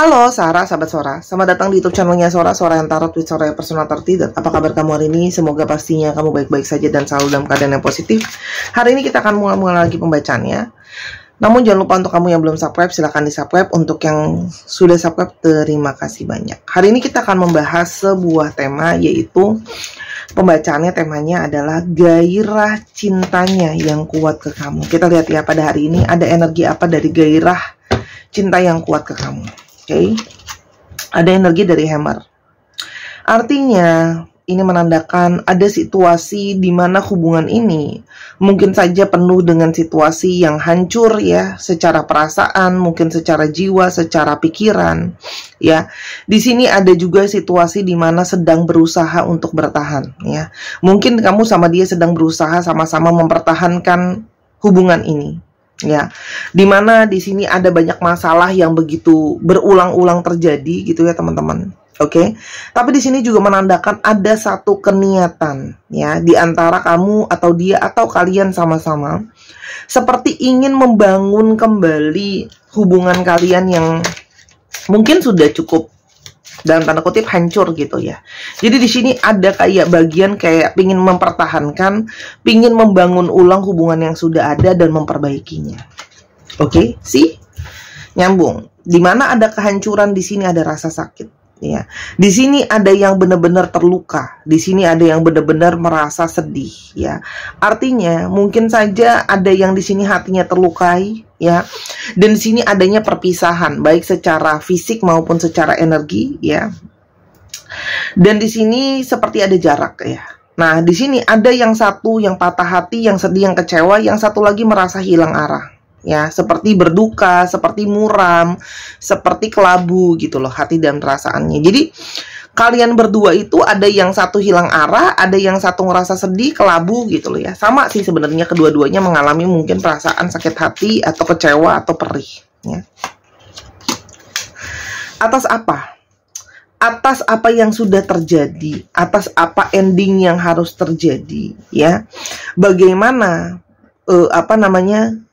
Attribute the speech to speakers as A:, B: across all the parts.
A: Halo Sarah, sahabat Sora. Selamat datang di YouTube channelnya Sora, Sora yang Tarot with Sora yang Personal Tarot. Apa kabar kamu hari ini? Semoga pastinya kamu baik-baik saja dan selalu dalam keadaan yang positif. Hari ini kita akan mulai lagi pembacaannya. Namun jangan lupa untuk kamu yang belum subscribe, silahkan di-subscribe. Untuk yang sudah subscribe, terima kasih banyak. Hari ini kita akan membahas sebuah tema, yaitu pembacaannya temanya adalah gairah cintanya yang kuat ke kamu. Kita lihat ya pada hari ini ada energi apa dari gairah cinta yang kuat ke kamu. Oke, ada energi dari Hammer. Artinya ini menandakan ada situasi di mana hubungan ini mungkin saja penuh dengan situasi yang hancur ya, secara perasaan, mungkin secara jiwa, secara pikiran ya. Di sini ada juga situasi di mana sedang berusaha untuk bertahan ya. Mungkin kamu sama dia sedang berusaha sama-sama mempertahankan hubungan ini. Ya, dimana di sini ada banyak masalah yang begitu berulang-ulang terjadi gitu ya teman-teman. Oke, tapi di sini juga menandakan ada satu keniatan ya di antara kamu atau dia atau kalian sama-sama seperti ingin membangun kembali hubungan kalian yang mungkin sudah cukup dalam tanda kutip hancur gitu ya. Jadi di sini ada kayak bagian kayak pingin mempertahankan, pingin membangun ulang hubungan yang sudah ada dan memperbaikinya. Oke, sih nyambung. Dimana ada kehancuran, di sini ada rasa sakit. Ya, di sini ada yang benar-benar terluka, di sini ada yang benar-benar merasa sedih. Ya, artinya mungkin saja ada yang di sini hatinya terlukai. Ya, dan di sini adanya perpisahan, baik secara fisik maupun secara energi. Ya, dan di sini seperti ada jarak. Ya, nah di sini ada yang satu yang patah hati, yang sedih, yang kecewa, yang satu lagi merasa hilang arah. Ya, seperti berduka, seperti muram, seperti kelabu gitu loh hati dan perasaannya. Jadi kalian berdua itu ada yang satu hilang arah, ada yang satu ngerasa sedih, kelabu gitu loh ya. Sama sih sebenarnya kedua-duanya mengalami mungkin perasaan sakit hati atau kecewa atau perih ya. Atas apa? Atas apa yang sudah terjadi, atas apa ending yang harus terjadi ya. Bagaimana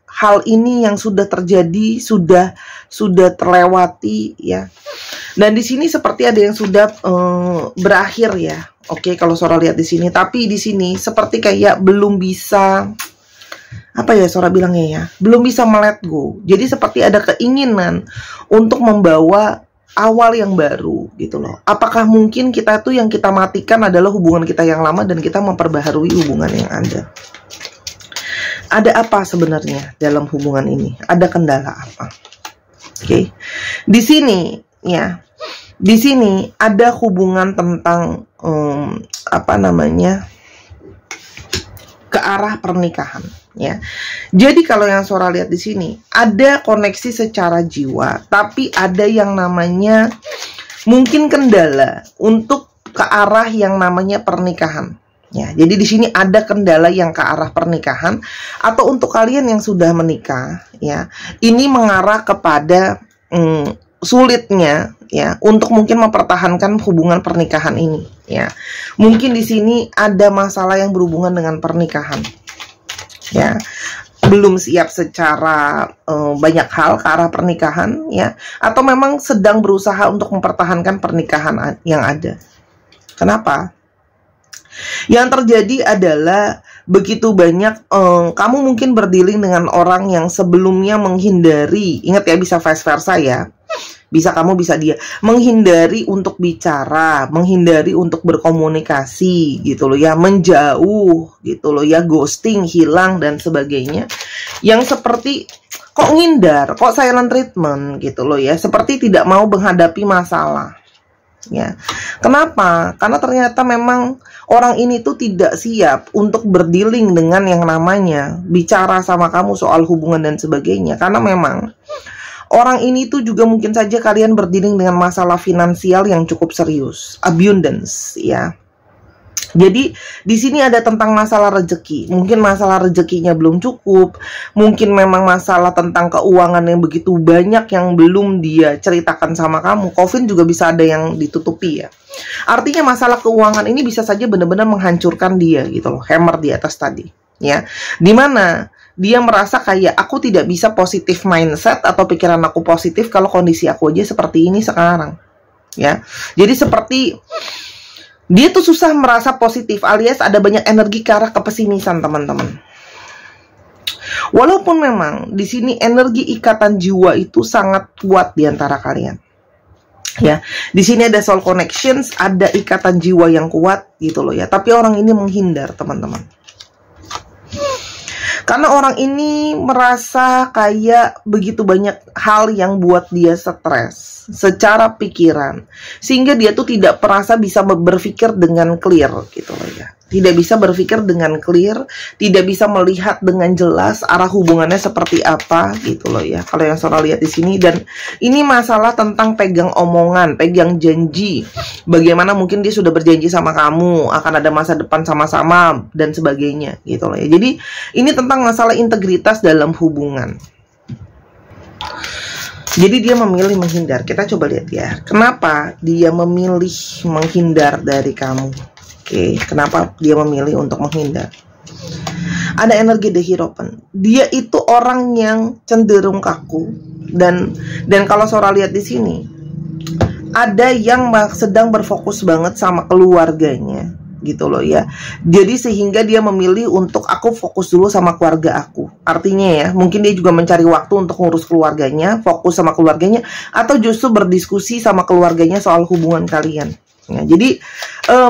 A: hal ini yang sudah terjadi sudah terlewati ya. Dan di sini seperti ada yang sudah berakhir ya. Oke, kalau Sora lihat di sini, tapi di sini seperti kayak belum bisa Sora bilangnya ya, belum bisa let go. Jadi seperti ada keinginan untuk membawa awal yang baru gitu loh. Apakah mungkin kita tuh yang kita matikan adalah hubungan kita yang lama dan kita memperbaharui hubungan yang ada? Ada apa sebenarnya dalam hubungan ini? Ada kendala apa? Oke. Di sini ya. Di sini ada hubungan tentang ke arah pernikahan ya. Jadi kalau yang Sora lihat di sini ada koneksi secara jiwa, tapi ada yang namanya mungkin kendala untuk ke arah yang namanya pernikahan. Ya, jadi di sini ada kendala yang ke arah pernikahan atau untuk kalian yang sudah menikah, ya, ini mengarah kepada sulitnya, ya, untuk mungkin mempertahankan hubungan pernikahan ini, ya. Mungkin di sini ada masalah yang berhubungan dengan pernikahan, ya, belum siap secara banyak hal ke arah pernikahan, ya, atau memang sedang berusaha untuk mempertahankan pernikahan yang ada. Kenapa? Yang terjadi adalah begitu banyak kamu mungkin berdealing dengan orang yang sebelumnya menghindari, ingat ya, bisa vice versa ya, bisa kamu bisa dia menghindari untuk bicara, menghindari untuk berkomunikasi gitu loh ya, menjauh gitu loh ya, ghosting, hilang dan sebagainya, yang seperti kok ngindar, kok silent treatment gitu loh ya, seperti tidak mau menghadapi masalah. Ya, kenapa? Karena ternyata memang orang ini tuh tidak siap untuk berdealing dengan yang namanya bicara sama kamu soal hubungan dan sebagainya. Karena memang orang ini tuh juga mungkin saja kalian berdealing dengan masalah finansial yang cukup serius, abundance ya. Jadi di sini ada tentang masalah rezeki. Mungkin masalah rezekinya belum cukup, mungkin memang masalah tentang keuangan yang begitu banyak yang belum dia ceritakan sama kamu. Coffin juga bisa ada yang ditutupi ya. Artinya masalah keuangan ini bisa saja benar-benar menghancurkan dia gitu loh. Hammer di atas tadi ya. Dimana dia merasa kayak aku tidak bisa positif mindset atau pikiran aku positif kalau kondisi aku aja seperti ini sekarang. Ya, jadi seperti dia tuh susah merasa positif, alias ada banyak energi ke arah kepesimisan, teman-teman. Walaupun memang di sini energi ikatan jiwa itu sangat kuat di antara kalian. Ya, di sini ada soul connections, ada ikatan jiwa yang kuat gitu loh ya. Tapi orang ini menghindar, teman-teman. Karena orang ini merasa kayak begitu banyak hal yang buat dia stres secara pikiran, sehingga dia tuh tidak merasa bisa berpikir dengan clear gitu loh ya. Tidak bisa berpikir dengan clear, tidak bisa melihat dengan jelas arah hubungannya seperti apa gitu loh ya. Kalau yang Sora lihat di sini, dan ini masalah tentang pegang omongan, pegang janji. Bagaimana mungkin dia sudah berjanji sama kamu akan ada masa depan sama-sama dan sebagainya gitu loh ya. Jadi ini tentang masalah integritas dalam hubungan. Jadi dia memilih menghindar. Kita coba lihat ya, kenapa dia memilih menghindar dari kamu. Oke, kenapa dia memilih untuk menghindar? Ada energi The Hierophant. Dia itu orang yang cenderung kaku, dan kalau Sora lihat di sini, ada yang sedang berfokus banget sama keluarganya gitu loh ya. Jadi sehingga dia memilih untuk aku fokus dulu sama keluarga aku. Artinya ya, mungkin dia juga mencari waktu untuk ngurus keluarganya, fokus sama keluarganya, atau justru berdiskusi sama keluarganya soal hubungan kalian. Ya, jadi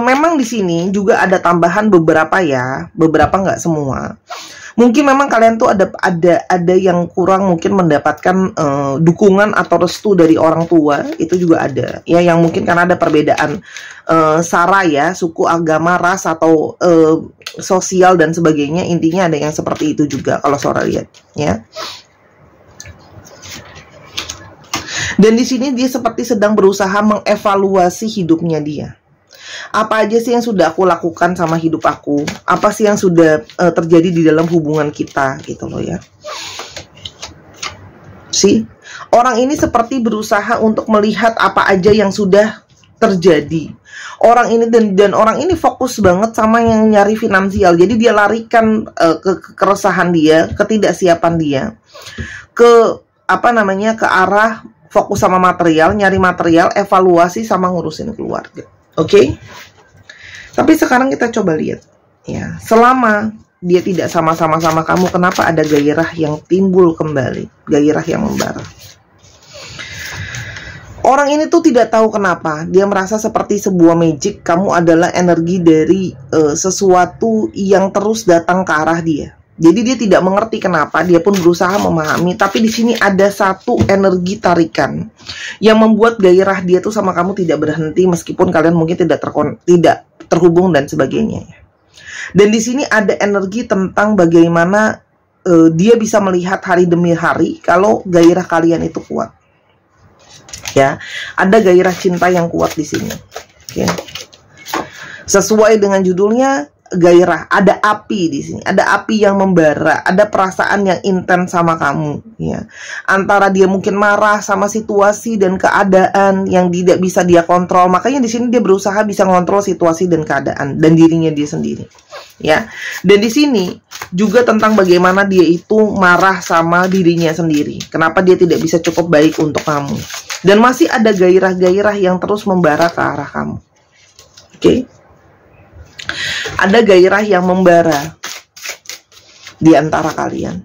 A: memang di sini juga ada tambahan beberapa ya, beberapa nggak semua. Mungkin memang kalian tuh ada yang kurang mungkin mendapatkan dukungan atau restu dari orang tua, itu juga ada. Ya, yang mungkin karena ada perbedaan sara ya, suku, agama, ras atau sosial dan sebagainya. Intinya ada yang seperti itu juga kalau Sora lihat ya. Dan di sini dia seperti sedang berusaha mengevaluasi hidupnya dia. Apa aja sih yang sudah aku lakukan sama hidup aku? Apa sih yang sudah terjadi di dalam hubungan kita gitu loh ya. Orang ini seperti berusaha untuk melihat apa aja yang sudah terjadi. Orang ini dan orang ini fokus banget sama yang nyari finansial. Jadi dia larikan keresahan dia, ketidaksiapan dia ke ke arah fokus sama material, nyari material, evaluasi sama ngurusin keluarga. Oke? Tapi sekarang kita coba lihat ya, selama dia tidak sama-sama kamu, kenapa ada gairah yang timbul kembali, gairah yang membara. Orang ini tuh tidak tahu kenapa dia merasa seperti sebuah magic, kamu adalah energi dari sesuatu yang terus datang ke arah dia. Jadi dia tidak mengerti kenapa, dia pun berusaha memahami, tapi di sini ada satu energi tarikan yang membuat gairah dia tuh sama kamu tidak berhenti meskipun kalian mungkin tidak terhubung dan sebagainya. Dan di sini ada energi tentang bagaimana dia bisa melihat hari demi hari kalau gairah kalian itu kuat. Ya, ada gairah cinta yang kuat di sini. Oke. Sesuai dengan judulnya, gairah, ada api di sini, ada api yang membara, ada perasaan yang intens sama kamu ya. Antara dia mungkin marah sama situasi dan keadaan yang tidak bisa dia kontrol, makanya di sini dia berusaha bisa ngontrol situasi dan keadaan dan dirinya dia sendiri ya. Dan di sini juga tentang bagaimana dia itu marah sama dirinya sendiri, kenapa dia tidak bisa cukup baik untuk kamu, dan masih ada gairah-gairah yang terus membara ke arah kamu. Oke. Ada gairah yang membara di antara kalian.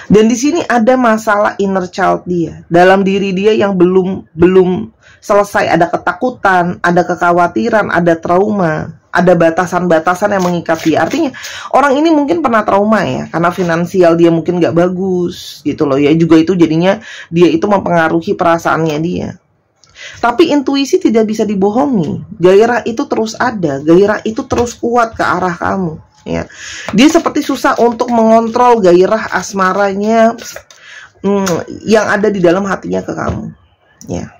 A: Dan di sini ada masalah inner child dia, dalam diri dia yang belum selesai. Ada ketakutan, ada kekhawatiran, ada trauma, ada batasan-batasan yang mengikat dia. Artinya orang ini mungkin pernah trauma ya, karena finansial dia mungkin gak bagus gitu loh ya. Juga itu jadinya dia itu mempengaruhi perasaannya dia. Tapi intuisi tidak bisa dibohongi. Gairah itu terus ada, gairah itu terus kuat ke arah kamu ya. Dia seperti susah untuk mengontrol gairah asmaranya yang ada di dalam hatinya ke kamu ya.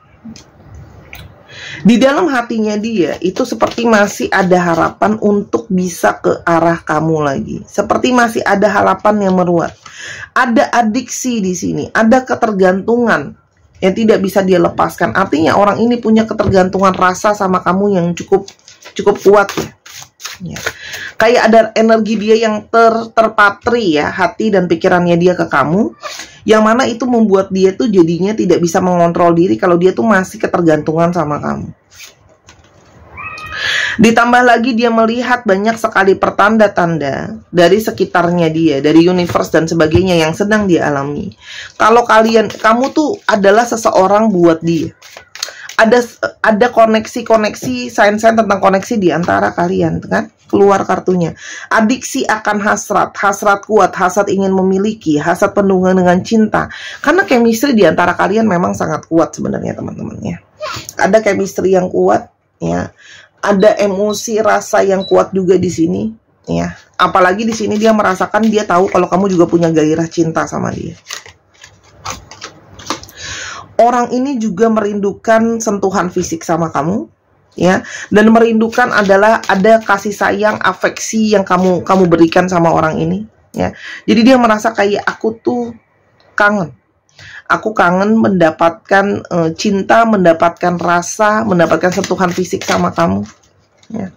A: Di dalam hatinya dia itu seperti masih ada harapan untuk bisa ke arah kamu lagi. Seperti masih ada harapan yang meruat. Ada adiksi di sini, ada ketergantungan yang tidak bisa dia lepaskan. Artinya orang ini punya ketergantungan rasa sama kamu yang cukup kuat ya. Ya. Kayak ada energi dia yang terpatri ya, hati dan pikirannya dia ke kamu, yang mana itu membuat dia tuh jadinya tidak bisa mengontrol diri kalau dia tuh masih ketergantungan sama kamu. Ditambah lagi dia melihat banyak sekali pertanda-tanda dari sekitarnya dia, dari universe dan sebagainya yang sedang dia alami. Kalau kamu tuh adalah seseorang buat dia. Ada koneksi-koneksi, sign-sign tentang koneksi di antara kalian, kan? Keluar kartunya. Adiksi akan hasrat, hasrat kuat, hasrat ingin memiliki, hasrat penuh dengan cinta. Karena chemistry di antara kalian memang sangat kuat sebenarnya, teman-teman ya. Ada chemistry yang kuat, ya. Ada emosi, rasa yang kuat juga di sini, ya. Apalagi di sini dia merasakan, dia tahu kalau kamu juga punya gairah cinta sama dia. Orang ini juga merindukan sentuhan fisik sama kamu, ya, dan merindukan adalah ada kasih sayang, afeksi yang kamu berikan sama orang ini, ya. Jadi dia merasa kayak aku tuh kangen. Aku kangen mendapatkan cinta, mendapatkan rasa, mendapatkan sentuhan fisik sama kamu, ya.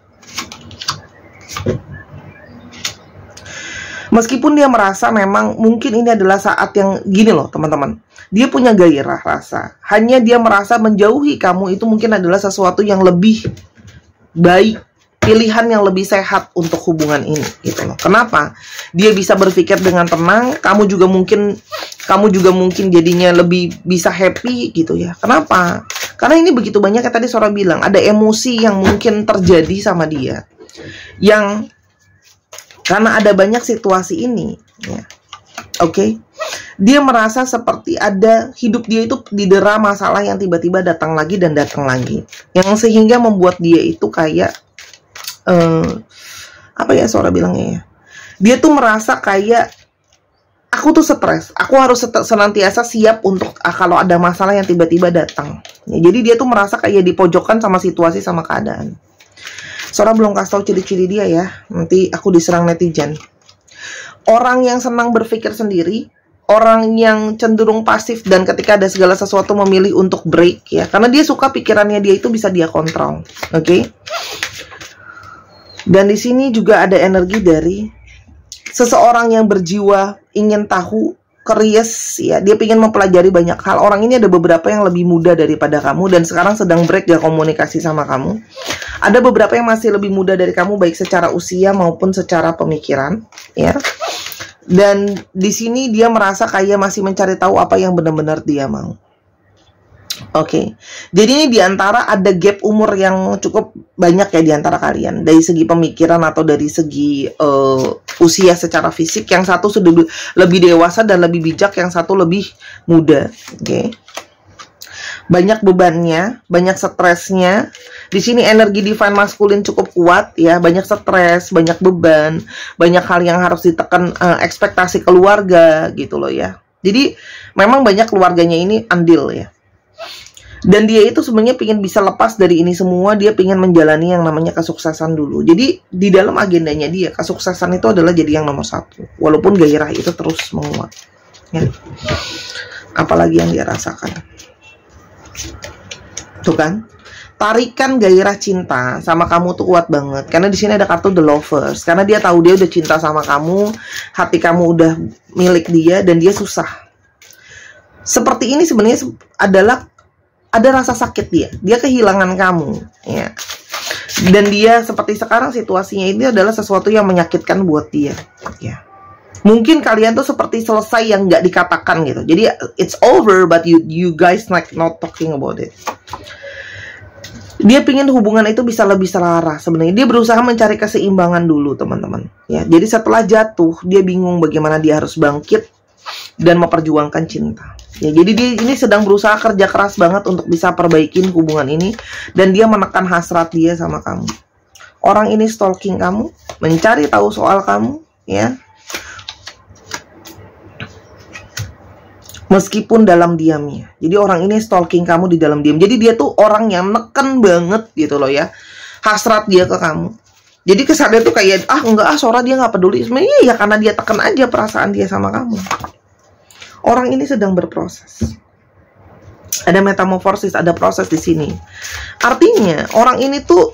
A: Meskipun dia merasa memang mungkin ini adalah saat yang gini loh teman-teman. Dia punya gairah rasa. Hanya dia merasa menjauhi kamu itu mungkin adalah sesuatu yang lebih baik. Pilihan yang lebih sehat untuk hubungan ini gitu loh. Kenapa? Dia bisa berpikir dengan tenang. Kamu juga mungkin jadinya lebih bisa happy gitu ya. Kenapa? Karena ini begitu banyak yang tadi Sora bilang. Ada emosi yang mungkin terjadi sama dia. Yang karena ada banyak situasi ini, ya. Oke, dia merasa seperti ada hidup dia itu didera masalah yang tiba-tiba datang lagi dan datang lagi, yang sehingga membuat dia itu kayak apa ya Sora bilangnya ya? Dia tuh merasa kayak aku tuh stres, aku harus senantiasa siap untuk kalau ada masalah yang tiba-tiba datang. Ya, jadi dia tuh merasa kayak dipojokkan sama situasi sama keadaan. Sora belum kasih tahu ciri-ciri dia ya. Nanti aku diserang netizen. Orang yang senang berpikir sendiri, orang yang cenderung pasif dan ketika ada segala sesuatu memilih untuk break ya. Karena dia suka pikirannya dia itu bisa dia kontrol. Oke? Dan di sini juga ada energi dari seseorang yang berjiwa ingin tahu, curious ya, dia ingin mempelajari banyak hal. Orang ini ada beberapa yang lebih muda daripada kamu dan sekarang sedang break gak komunikasi sama kamu. Ada beberapa yang masih lebih muda dari kamu baik secara usia maupun secara pemikiran, ya. Dan di sini dia merasa kayak masih mencari tahu apa yang benar-benar dia mau. Oke. Jadi ini diantara ada gap umur yang cukup banyak ya diantara kalian dari segi pemikiran atau dari segi usia secara fisik. Yang satu sudah lebih dewasa dan lebih bijak, yang satu lebih muda. Oke. Banyak bebannya, banyak stresnya. Di sini energi divine maskulin cukup kuat ya, banyak stres, banyak beban, banyak hal yang harus ditekan, ekspektasi keluarga gitu loh ya. Jadi memang banyak keluarganya ini andil ya. Dan dia itu sebenarnya pingin bisa lepas dari ini semua, dia pingin menjalani yang namanya kesuksesan dulu. Jadi di dalam agendanya dia, kesuksesan itu adalah jadi yang nomor satu. Walaupun gairah itu terus menguat. Ya. Apalagi yang dia rasakan. Tuh kan? Tarikan gairah cinta sama kamu tuh kuat banget. Karena di sini ada kartu The Lovers. Karena dia tahu dia udah cinta sama kamu, hati kamu udah milik dia dan dia susah. Seperti ini sebenarnya adalah ada rasa sakit dia. Dia kehilangan kamu, ya. Dan dia seperti sekarang situasinya ini adalah sesuatu yang menyakitkan buat dia, ya. Mungkin kalian tuh seperti selesai yang nggak dikatakan gitu. Jadi it's over, but you guys like not talking about it. Dia pingin hubungan itu bisa lebih selaras sebenarnya. Dia berusaha mencari keseimbangan dulu, teman-teman. Ya, jadi setelah jatuh, dia bingung bagaimana dia harus bangkit dan memperjuangkan cinta. Ya, jadi dia ini sedang berusaha kerja keras banget untuk bisa perbaikin hubungan ini dan dia menekan hasrat dia sama kamu. Orang ini stalking kamu, mencari tahu soal kamu, ya. Meskipun dalam diamnya. Jadi orang ini stalking kamu di dalam diam. Jadi dia tuh orang yang neken banget gitu loh ya. Hasrat dia ke kamu. Jadi kesannya tuh kayak, enggak Sora dia nggak peduli. Sebenarnya ya karena dia tekan aja perasaan dia sama kamu. Orang ini sedang berproses. Ada metamorfosis, ada proses di sini. Artinya orang ini tuh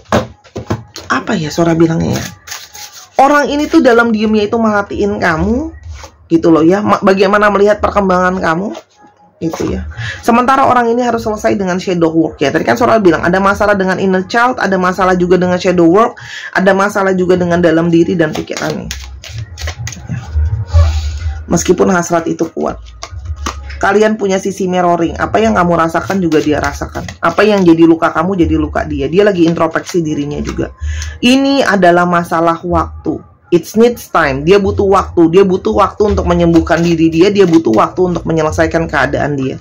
A: apa ya Sora bilangnya ya, orang ini tuh dalam diemnya itu merhatiin kamu gitu loh ya, bagaimana melihat perkembangan kamu itu ya. Sementara orang ini harus selesai dengan shadow work ya. Tadi kan Sora bilang ada masalah dengan inner child, ada masalah juga dengan shadow work, ada masalah juga dengan dalam diri dan pikirannya. Meskipun hasrat itu kuat, kalian punya sisi mirroring. Apa yang kamu rasakan juga dia rasakan. Apa yang jadi luka kamu jadi luka dia. Dia lagi introspeksi dirinya juga. Ini adalah masalah waktu. It needs time. Dia butuh waktu. Dia butuh waktu untuk menyembuhkan diri dia. Dia butuh waktu untuk menyelesaikan keadaan dia.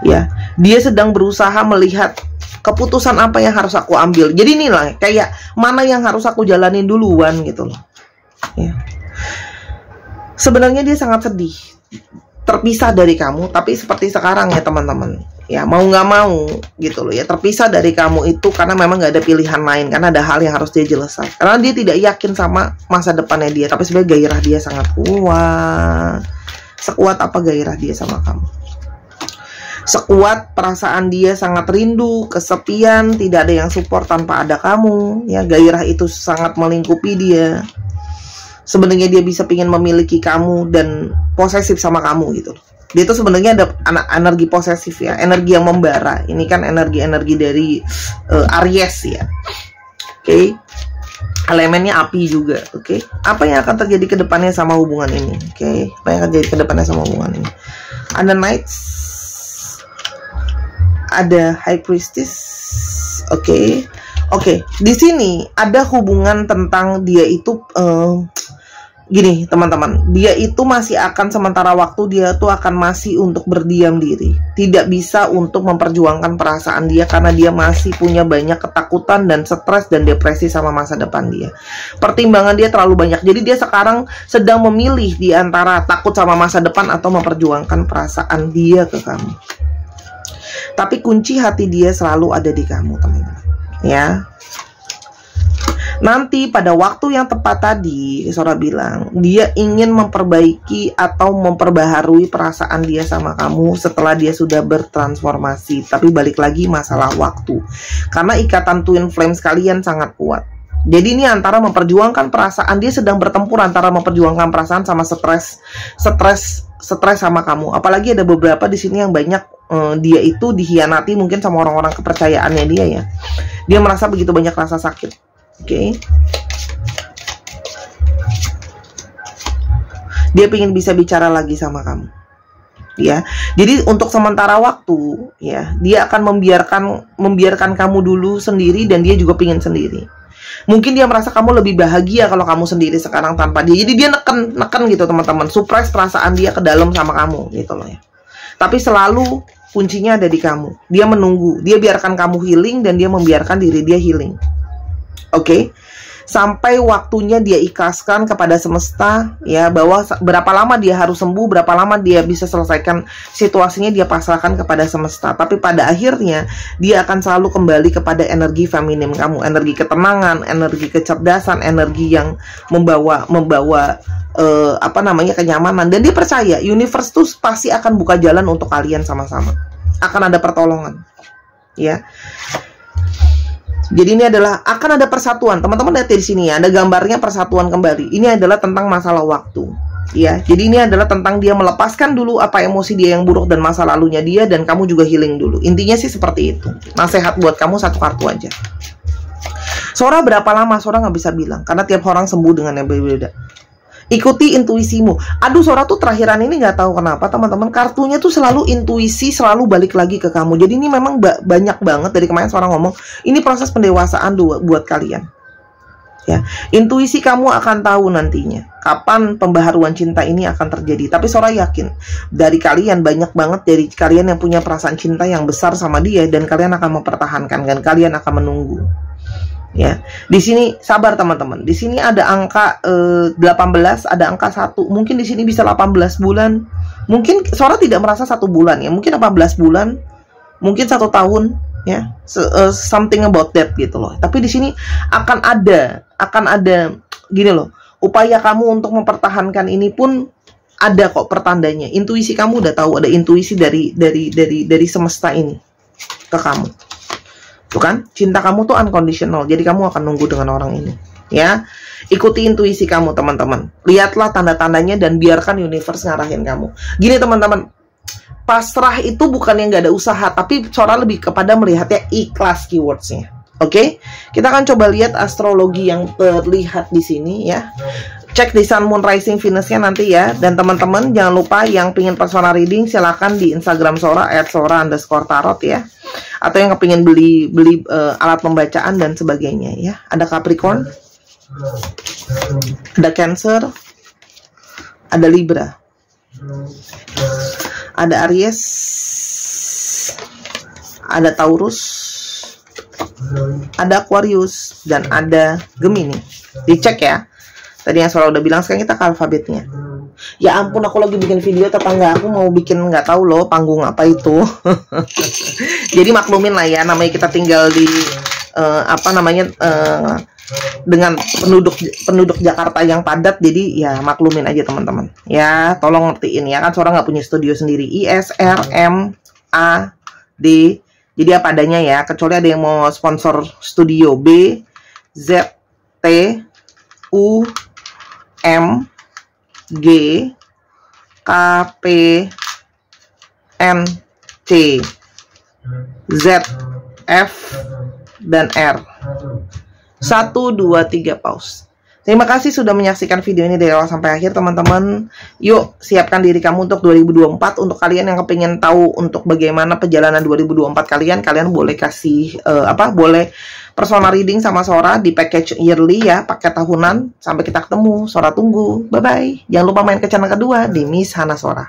A: Ya, dia sedang berusaha melihat keputusan apa yang harus aku ambil. Jadi inilah kayak mana yang harus aku jalanin duluan gitu loh. Ya. Sebenarnya dia sangat sedih terpisah dari kamu, tapi seperti sekarang ya teman-teman, ya mau nggak mau gitu loh ya, terpisah dari kamu itu karena memang nggak ada pilihan lain, karena ada hal yang harus dia jelaskan, karena dia tidak yakin sama masa depannya dia, tapi sebenarnya gairah dia sangat kuat. Sekuat apa gairah dia sama kamu? Sekuat perasaan dia sangat rindu, kesepian, tidak ada yang support tanpa ada kamu ya, gairah itu sangat melingkupi dia. Sebenarnya dia bisa pingin memiliki kamu dan posesif sama kamu gitu. Dia tuh sebenarnya ada energi posesif ya, energi yang membara. Ini kan energi-energi dari Aries ya. Oke. Elemennya api juga, oke. Apa yang akan terjadi ke depannya sama hubungan ini? Oke. Apa yang akan terjadi ke depannya sama hubungan ini? Ada Knights, ada High Priestess, oke. Oke, di sini ada hubungan tentang dia itu gini teman-teman, dia itu masih akan sementara waktu dia tuh akan masih untuk berdiam diri, tidak bisa untuk memperjuangkan perasaan dia karena dia masih punya banyak ketakutan dan stres dan depresi sama masa depan dia. Pertimbangan dia terlalu banyak, jadi dia sekarang sedang memilih di antara takut sama masa depan atau memperjuangkan perasaan dia ke kamu. Tapi kunci hati dia selalu ada di kamu teman-teman ya. Nanti pada waktu yang tepat tadi Sora bilang dia ingin memperbaiki atau memperbaharui perasaan dia sama kamu setelah dia sudah bertransformasi. Tapi balik lagi masalah waktu, karena ikatan twin flame kalian sangat kuat. Jadi ini antara memperjuangkan perasaan, dia sedang bertempur antara memperjuangkan perasaan sama stres sama kamu. Apalagi ada beberapa di sini yang banyak dia itu dikhianati mungkin sama orang-orang kepercayaannya dia ya. Dia merasa begitu banyak rasa sakit. Oke. Dia pengen bisa bicara lagi sama kamu. Ya. Jadi untuk sementara waktu ya, dia akan membiarkan kamu dulu sendiri dan dia juga pengen sendiri. Mungkin dia merasa kamu lebih bahagia kalau kamu sendiri sekarang tanpa dia. Jadi dia neken gitu teman-teman, suppress perasaan dia ke dalam sama kamu gitu loh ya. Tapi selalu kuncinya ada di kamu. Dia menunggu, dia biarkan kamu healing dan dia membiarkan diri dia healing. Oke. Sampai waktunya dia ikhlaskan kepada semesta ya, bahwa berapa lama dia harus sembuh, berapa lama dia bisa selesaikan situasinya, dia pasrahkan kepada semesta. Tapi pada akhirnya dia akan selalu kembali kepada energi feminim kamu, energi ketenangan, energi kecerdasan, energi yang membawa kenyamanan. Dan dia percaya universe tuh pasti akan buka jalan untuk kalian sama-sama. Akan ada pertolongan ya. Jadi ini adalah akan ada persatuan. Teman-teman lihat di sini ya, ada gambarnya persatuan kembali. Ini adalah tentang masalah waktu. Ya, jadi ini adalah tentang dia melepaskan dulu apa emosi dia yang buruk dan masa lalunya dia, dan kamu juga healing dulu. Intinya sih seperti itu. Nasihat buat kamu satu kartu aja. Sora berapa lama? Sora nggak bisa bilang karena tiap orang sembuh dengan yang berbeda. Ikuti intuisimu. Aduh, Sora tuh terakhiran ini nggak tahu kenapa teman-teman, kartunya tuh selalu intuisi, selalu balik lagi ke kamu. Jadi ini memang banyak banget dari kemarin Sora ngomong, ini proses pendewasaan buat kalian. Ya, intuisi kamu akan tahu nantinya kapan pembaharuan cinta ini akan terjadi. Tapi Sora yakin dari kalian, banyak banget dari kalian yang punya perasaan cinta yang besar sama dia, dan kalian akan mempertahankan dan kalian akan menunggu. Ya, di sini sabar teman-teman. Di sini ada angka 18, ada angka 1. Mungkin di sini bisa 18 bulan. Mungkin Sora tidak merasa 1 bulan ya. Mungkin 18 bulan. Mungkin 1 tahun ya. Something about that gitu loh. Tapi di sini akan ada gini loh. Upaya kamu untuk mempertahankan ini pun ada kok pertandanya. Intuisi kamu udah tahu, ada intuisi dari semesta ini ke kamu. Tuh kan, cinta kamu tuh unconditional. Jadi kamu akan nunggu dengan orang ini. Ya, ikuti intuisi kamu teman-teman. Lihatlah tanda-tandanya dan biarkan universe ngarahin kamu. Gini teman-teman, pasrah itu bukan yang gak ada usaha, tapi Sora lebih kepada melihatnya ikhlas keywordsnya. Oke, kita akan coba lihat astrologi yang terlihat di sini ya. Cek di Sun, Moon, Rising, Venus-nya nanti ya. Dan teman-teman jangan lupa yang pingin personal reading silahkan di Instagram Sora @sora_tarot ya. Atau yang kepingin beli alat pembacaan dan sebagainya ya. Ada Capricorn, ada Cancer, ada Libra, ada Aries, ada Taurus, ada Aquarius, dan ada Gemini. Dicek ya. Tadi yang Sora udah bilang, sekarang kita ke alfabetnya. Ya ampun, aku lagi bikin video, tetangga aku mau bikin nggak tahu loh panggung apa itu. Jadi maklumin lah ya, namanya kita tinggal di dengan penduduk Jakarta yang padat, jadi ya maklumin aja teman-teman. Ya tolong ngertiin ya, kan Sora nggak punya studio sendiri. ISRMAD. Jadi apa adanya ya, kecuali ada yang mau sponsor studio. B Z T U M G K P N C Z F dan R. 1, 2, 3 pause. Terima kasih sudah menyaksikan video ini dari awal sampai akhir teman-teman. Yuk siapkan diri kamu untuk 2024. Untuk kalian yang kepingin tahu untuk bagaimana perjalanan 2024 kalian boleh kasih boleh personal reading sama Sora di package yearly ya, paket tahunan. Sampai kita ketemu, Sora tunggu. Bye bye. Jangan lupa main ke channel kedua di Miss Hana Sora.